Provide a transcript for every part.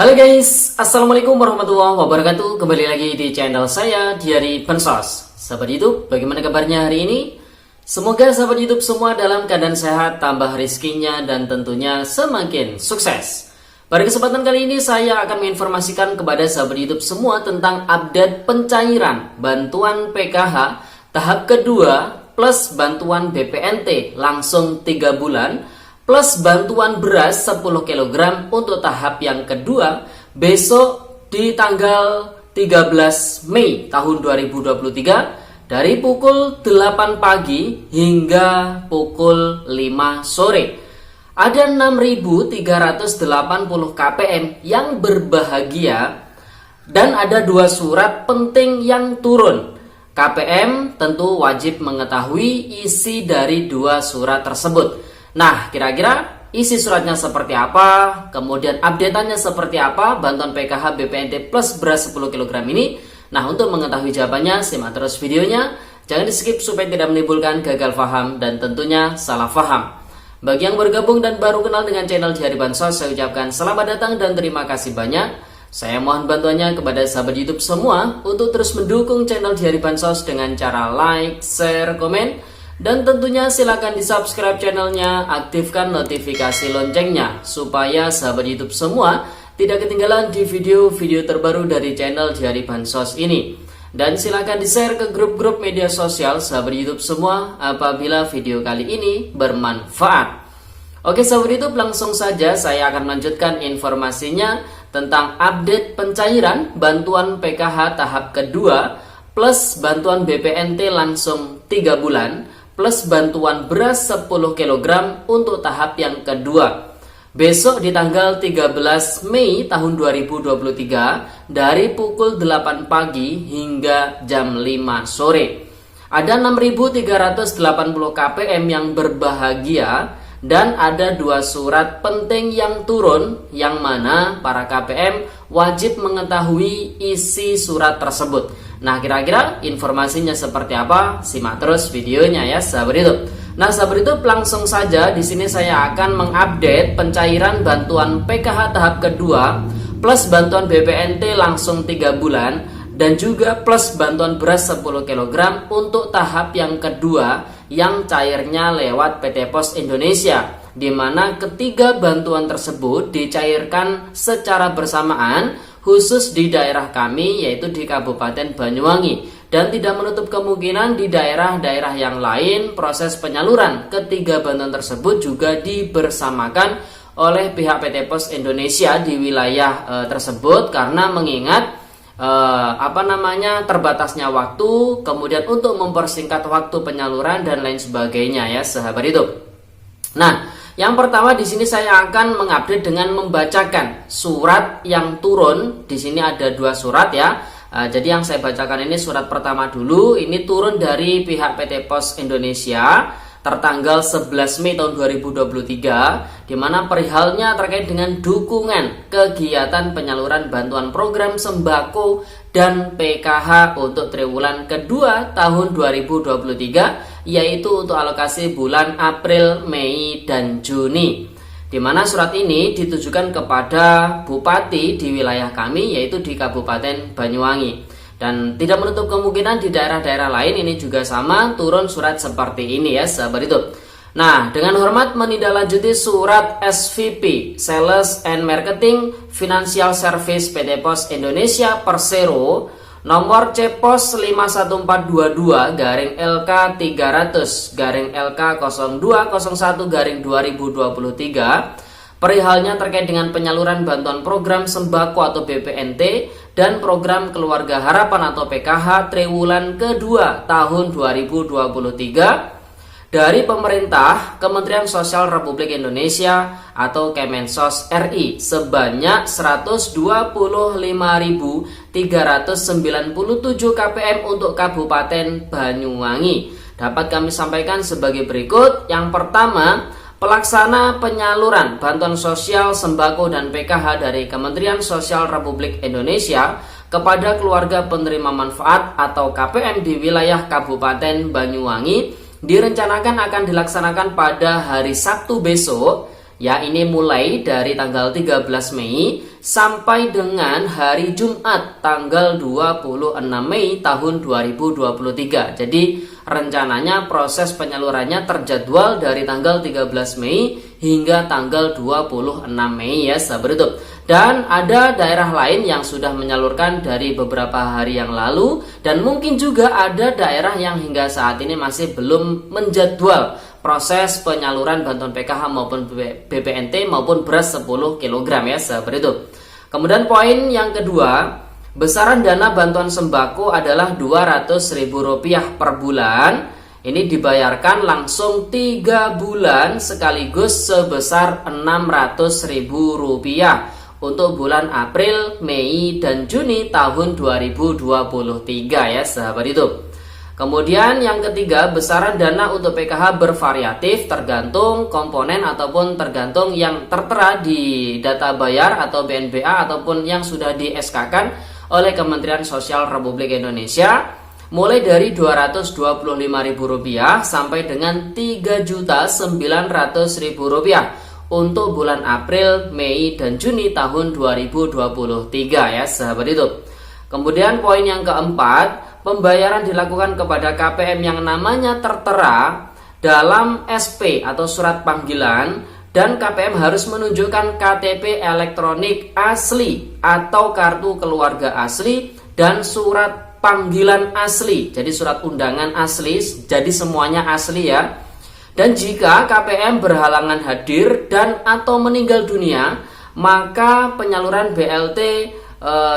Halo guys, Assalamualaikum warahmatullahi wabarakatuh. Kembali lagi di channel saya, Diari Bansos. Sahabat YouTube, bagaimana kabarnya hari ini? Semoga sahabat YouTube semua dalam keadaan sehat, tambah rezekinya, dan tentunya semakin sukses. Pada kesempatan kali ini saya akan menginformasikan kepada sahabat YouTube semua tentang update pencairan bantuan PKH tahap kedua plus bantuan BPNT langsung 3 bulan plus bantuan beras 10 kg untuk tahap yang kedua besok di tanggal 13 Mei tahun 2023 dari pukul 8 pagi hingga pukul 5 sore. Ada 6.380 KPM yang berbahagia dan ada 2 surat penting yang turun. KPM tentu wajib mengetahui isi dari 2 surat tersebut. Nah, kira-kira isi suratnya seperti apa, kemudian updateannya seperti apa, bantuan PKH BPNT plus beras 10 kg ini. Nah, untuk mengetahui jawabannya, simak terus videonya. Jangan di skip supaya tidak menimbulkan gagal paham dan tentunya salah paham. Bagi yang bergabung dan baru kenal dengan channel Diari Bansos, saya ucapkan selamat datang dan terima kasih banyak. Saya mohon bantuannya kepada sahabat YouTube semua untuk terus mendukung channel Diari Bansos dengan cara like, share, komen. Dan tentunya silakan di subscribe channelnya, aktifkan notifikasi loncengnya supaya sahabat YouTube semua tidak ketinggalan di video-video terbaru dari channel Diari Bansos ini. Dan silakan di share ke grup-grup media sosial sahabat YouTube semua apabila video kali ini bermanfaat. Oke sahabat YouTube, langsung saja saya akan melanjutkan informasinya tentang update pencairan bantuan PKH tahap kedua plus bantuan BPNT langsung 3 bulan plus bantuan beras 10 kg untuk tahap yang kedua besok di tanggal 13 Mei tahun 2023 dari pukul 8 pagi hingga jam 5 sore. Ada 6.380 KPM yang berbahagia dan ada 2 surat penting yang turun, yang mana para KPM wajib mengetahui isi surat tersebut. Nah, kira-kira informasinya seperti apa? Simak terus videonya ya, sahabat YouTube. Nah, sahabat YouTube, langsung saja di sini saya akan mengupdate pencairan bantuan PKH tahap kedua plus bantuan BPNT langsung 3 bulan dan juga plus bantuan beras 10 kg untuk tahap yang kedua yang cairnya lewat PT Pos Indonesia, di mana ketiga bantuan tersebut dicairkan secara bersamaan khusus di daerah kami, yaitu di Kabupaten Banyuwangi, dan tidak menutup kemungkinan di daerah-daerah yang lain proses penyaluran ketiga bantuan tersebut juga dibersamakan oleh pihak PT Pos Indonesia di wilayah tersebut, karena mengingat terbatasnya waktu, kemudian untuk mempersingkat waktu penyaluran dan lain sebagainya ya sahabat itu. Nah, yang pertama di sini saya akan mengupdate dengan membacakan surat yang turun. Di sini ada 2 surat ya. Jadi yang saya bacakan ini surat pertama dulu. Ini turun dari pihak PT Pos Indonesia tertanggal 11 Mei tahun 2023, di mana perihalnya terkait dengan dukungan kegiatan penyaluran bantuan program sembako dan PKH untuk triwulan kedua tahun 2023, yaitu untuk alokasi bulan April, Mei, dan Juni. Di mana surat ini ditujukan kepada bupati di wilayah kami, yaitu di Kabupaten Banyuwangi. Dan tidak menutup kemungkinan di daerah-daerah lain ini juga sama turun surat seperti ini ya sahabat itu. Nah, dengan hormat menindaklanjuti surat SVP Sales and Marketing Financial Service PT Pos Indonesia Persero nomor CPOS 51422 garing LK 300 garing LK 0201 garing 2023, perihalnya terkait dengan penyaluran bantuan program sembako atau BPNT dan program Keluarga Harapan atau PKH triwulan kedua tahun 2023 dari pemerintah Kementerian Sosial Republik Indonesia atau Kemensos RI sebanyak 125.397 KPM untuk Kabupaten Banyuwangi. Dapat kami sampaikan sebagai berikut. Yang pertama, pelaksana penyaluran bantuan sosial sembako dan PKH dari Kementerian Sosial Republik Indonesia kepada keluarga penerima manfaat atau KPM di wilayah Kabupaten Banyuwangi direncanakan akan dilaksanakan pada hari Sabtu besok, ya ini mulai dari tanggal 13 Mei sampai dengan hari Jumat tanggal 26 Mei tahun 2023. Jadi rencananya proses penyalurannya terjadwal dari tanggal 13 Mei hingga tanggal 26 Mei ya sahabat YouTube. Dan ada daerah lain yang sudah menyalurkan dari beberapa hari yang lalu, dan mungkin juga ada daerah yang hingga saat ini masih belum menjadwal proses penyaluran bantuan PKH maupun BPNT maupun beras 10 kg ya sahabat YouTube. Kemudian poin yang kedua, besaran dana bantuan sembako adalah Rp200.000 per bulan. Ini dibayarkan langsung 3 bulan sekaligus sebesar Rp600.000 untuk bulan April, Mei, dan Juni tahun 2023 ya sahabat YouTube. Kemudian yang ketiga, besaran dana untuk PKH bervariatif tergantung komponen ataupun tergantung yang tertera di data bayar atau BNBA ataupun yang sudah di SK-kan oleh Kementerian Sosial Republik Indonesia, mulai dari Rp225.000 sampai dengan Rp3.900.000 untuk bulan April, Mei, dan Juni tahun 2023 ya sahabat YouTube. Kemudian poin yang keempat, pembayaran dilakukan kepada KPM yang namanya tertera dalam SP atau surat panggilan, dan KPM harus menunjukkan KTP elektronik asli atau kartu keluarga asli dan surat panggilan asli. Jadi surat undangan asli, jadi semuanya asli ya. Dan jika KPM berhalangan hadir dan atau meninggal dunia, maka penyaluran BLT,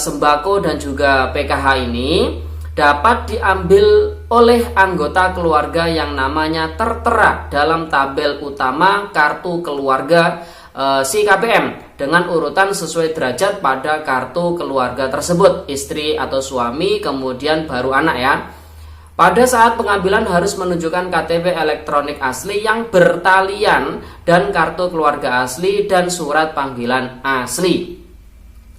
sembako dan juga PKH ini dapat diambil oleh anggota keluarga yang namanya tertera dalam tabel utama kartu keluarga si KPM dengan urutan sesuai derajat pada kartu keluarga tersebut, istri atau suami, kemudian baru anak ya. Pada saat pengambilan harus menunjukkan KTP elektronik asli yang bertalian dan kartu keluarga asli dan surat panggilan asli.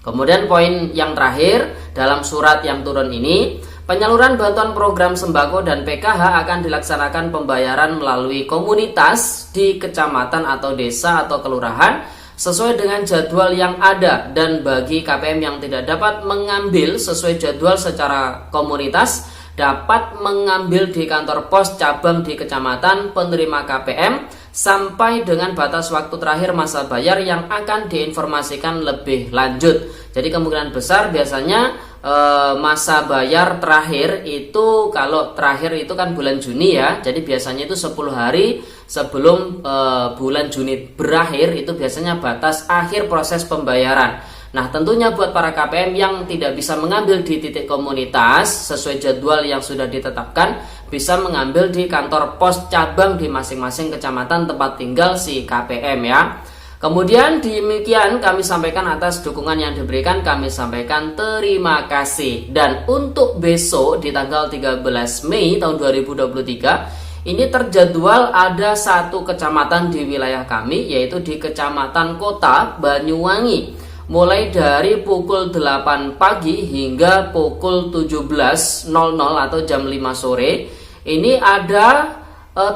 Kemudian poin yang terakhir dalam surat yang turun ini, penyaluran bantuan program sembako dan PKH akan dilaksanakan pembayaran melalui komunitas di kecamatan atau desa atau kelurahan sesuai dengan jadwal yang ada, dan bagi KPM yang tidak dapat mengambil sesuai jadwal secara komunitas dapat mengambil di kantor pos cabang di kecamatan penerima KPM sampai dengan batas waktu terakhir masa bayar yang akan diinformasikan lebih lanjut. Jadi kemungkinan besar biasanya masa bayar terakhir itu, kalau terakhir itu kan bulan Juni ya, jadi biasanya itu 10 hari sebelum bulan Juni berakhir itu biasanya batas akhir proses pembayaran. Nah, tentunya buat para KPM yang tidak bisa mengambil di titik komunitas sesuai jadwal yang sudah ditetapkan, bisa mengambil di kantor pos cabang di masing-masing kecamatan tempat tinggal si KPM ya. Kemudian demikian kami sampaikan atas dukungan yang diberikan, kami sampaikan terima kasih. Dan untuk besok di tanggal 13 Mei tahun 2023 ini terjadwal ada satu kecamatan di wilayah kami, yaitu di Kecamatan Kota Banyuwangi. Mulai dari pukul 8 pagi hingga pukul 17.00 atau jam 5 sore. Ini ada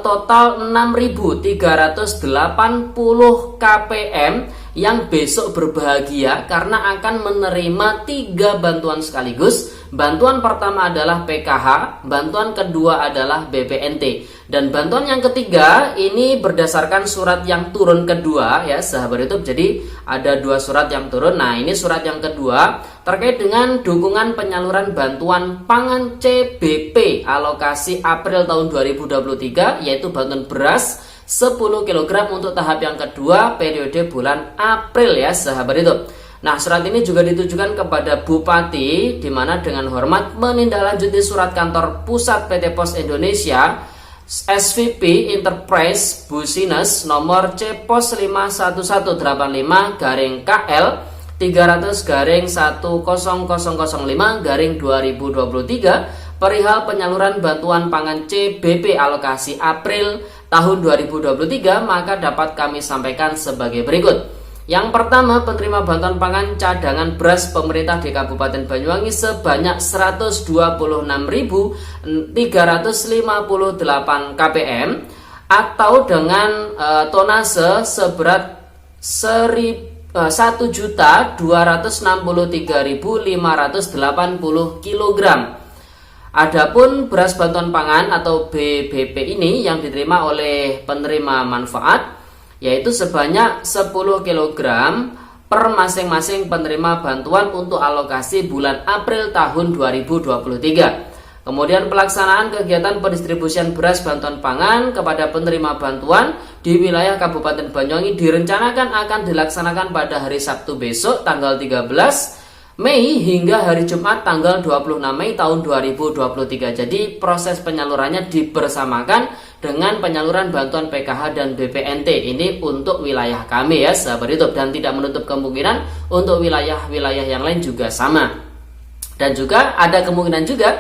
total 6.380 KPM yang besok berbahagia karena akan menerima 3 bantuan sekaligus. Bantuan pertama adalah PKH, bantuan kedua adalah BPNT, dan bantuan yang ketiga ini berdasarkan surat yang turun kedua ya sahabat YouTube. Jadi ada 2 surat yang turun. Nah, ini surat yang kedua terkait dengan dukungan penyaluran bantuan pangan CBP alokasi April tahun 2023, yaitu bantuan beras 10 kg untuk tahap yang kedua periode bulan April ya sahabat YouTube. Nah, surat ini juga ditujukan kepada Bupati, di mana dengan hormat menindaklanjuti surat kantor pusat PT Pos Indonesia SVP Enterprise Business nomor C Pos 51185-KL 300-10005-2023 perihal penyaluran bantuan pangan CBP alokasi April tahun 2023, maka dapat kami sampaikan sebagai berikut. Yang pertama, penerima bantuan pangan cadangan beras pemerintah di Kabupaten Banyuwangi sebanyak 126.358 KPM atau dengan tonase seberat 1.000 1.263.580 kg. Adapun beras bantuan pangan atau BBP ini yang diterima oleh penerima manfaat yaitu sebanyak 10 kg per masing-masing penerima bantuan untuk alokasi bulan April tahun 2023. Kemudian pelaksanaan kegiatan pendistribusian beras bantuan pangan kepada penerima bantuan di wilayah Kabupaten Banyuwangi direncanakan akan dilaksanakan pada hari Sabtu besok tanggal 13 Mei hingga hari Jumat tanggal 26 Mei tahun 2023. Jadi proses penyalurannya dibersamakan dengan penyaluran bantuan PKH dan BPNT. Ini untuk wilayah kami ya sahabat YouTube, dan tidak menutup kemungkinan untuk wilayah-wilayah yang lain juga sama. Dan juga ada kemungkinan juga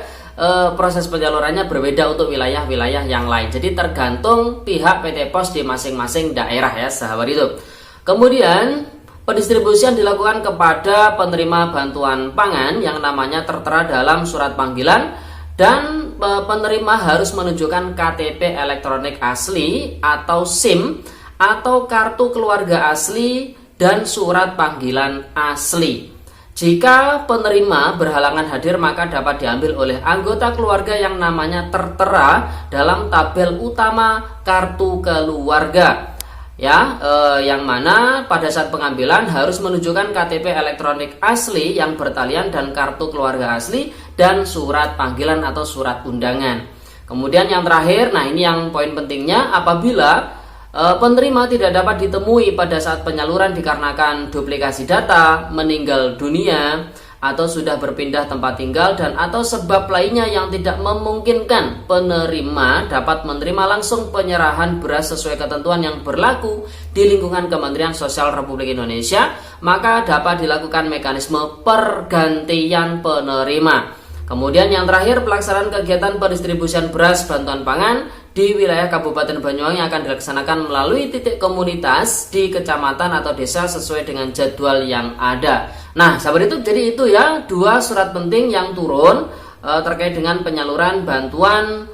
proses penyalurannya berbeda untuk wilayah-wilayah yang lain. Jadi tergantung pihak PT Pos di masing-masing daerah ya sahabat YouTube. Kemudian pendistribusian dilakukan kepada penerima bantuan pangan yang namanya tertera dalam surat panggilan, dan penerima harus menunjukkan KTP elektronik asli atau SIM atau kartu keluarga asli dan surat panggilan asli. Jika penerima berhalangan hadir, maka dapat diambil oleh anggota keluarga yang namanya tertera dalam tabel utama kartu keluarga. Ya, yang mana pada saat pengambilan harus menunjukkan KTP elektronik asli yang bertalian dan kartu keluarga asli dan surat panggilan atau surat undangan. Kemudian yang terakhir, nah ini yang poin pentingnya, apabila penerima tidak dapat ditemui pada saat penyaluran dikarenakan duplikasi data, meninggal dunia, atau sudah berpindah tempat tinggal, dan atau sebab lainnya yang tidak memungkinkan penerima dapat menerima langsung penyerahan beras sesuai ketentuan yang berlaku di lingkungan Kementerian Sosial Republik Indonesia, maka dapat dilakukan mekanisme pergantian penerima. Kemudian yang terakhir, pelaksanaan kegiatan pendistribusian beras bantuan pangan di wilayah Kabupaten Banyuwangi akan dilaksanakan melalui titik komunitas di kecamatan atau desa sesuai dengan jadwal yang ada. Nah, sahabat itu, jadi itu ya 2 surat penting yang turun terkait dengan penyaluran bantuan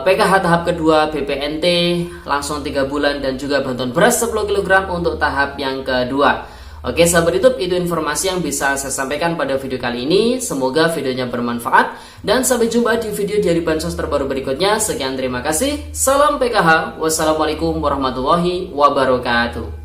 PKH tahap kedua BPNT langsung 3 bulan dan juga bantuan beras 10 kg untuk tahap yang kedua. Oke sahabat YouTube, itu informasi yang bisa saya sampaikan pada video kali ini. Semoga videonya bermanfaat dan sampai jumpa di video dari Bansos terbaru berikutnya. Sekian, terima kasih. Salam PKH. Wassalamualaikum warahmatullahi wabarakatuh.